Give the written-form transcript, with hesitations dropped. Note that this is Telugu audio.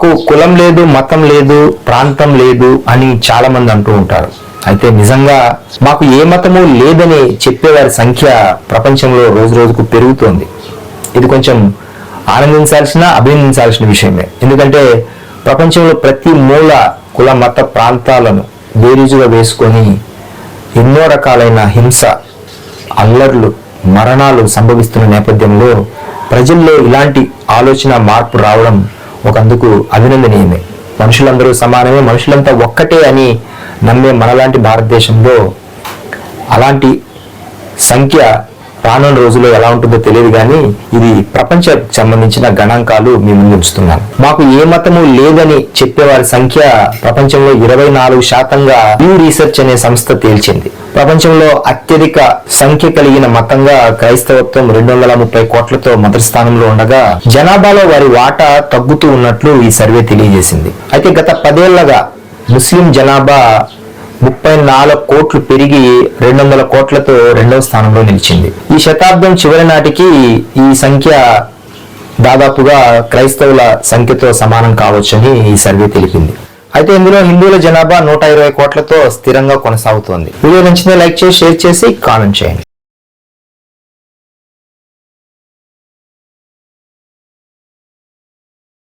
మాకు కులం లేదు, మతం లేదు, ప్రాంతం లేదు అని చాలా మంది అంటూ ఉంటారు. అయితే నిజంగా మాకు ఏ మతము లేదని చెప్పేవారి సంఖ్య ప్రపంచంలో రోజు రోజుకు పెరుగుతోంది. ఇది కొంచెం ఆనందించాల్సిన, అభినందించాల్సిన విషయమే. ఎందుకంటే ప్రపంచంలో ప్రతి మూల కుల మత ప్రాంతాలను బేరీజుగా వేసుకొని ఎన్నో రకాలైన హింస, అల్లర్లు, మరణాలు సంభవిస్తున్న నేపథ్యంలో ప్రజల్లో ఇలాంటి ఆలోచన మార్పు రావడం ఒకందుకు అభినందనీయమే. మనుషులందరూ సమానమే, మనుషులంతా ఒక్కటే అని నమ్మే మనలాంటి భారతదేశంలో అలాంటి సంఖ్య రానున్న రోజుల్లో ఎలా ఉంటుందో తెలియదు, కానీ ఇది ప్రపంచానికి సంబంధించిన గణాంకాలు మీ ముందు ఉంచుతున్నాను. మాకు ఏ మతము లేదని చెప్పేవారి సంఖ్య ప్రపంచంలో 24%గా న్యూ రీసెర్చ్ అనే సంస్థ తేల్చింది. ప్రపంచంలో అత్యధిక సంఖ్య కలిగిన మతంగా క్రైస్తవత్వం 230 కోట్లతో మొదటి స్థానంలో ఉండగా జనాభాలో వారి వాటా తగ్గుతూ ఉన్నట్లు ఈ సర్వే తెలియజేసింది. అయితే గత 10 ఏళ్లగా ముస్లిం జనాభా 34 కోట్లు పెరిగి 200 కోట్లతో 2వ స్థానంలో నిలిచింది. ఈ శతాబ్దం చివరి నాటికి ఈ సంఖ్య దాదాపుగా క్రైస్తవుల సంఖ్యతో సమానం కావచ్చని ఈ సర్వే తెలిపింది. అయితే ఇందులో హిందువుల జనాభా 120 కోట్లతో స్థిరంగా కొనసాగుతోంది. వీడియో నచ్చితే లైక్ చేసి, షేర్ చేసి, కామెంట్ చేయండి.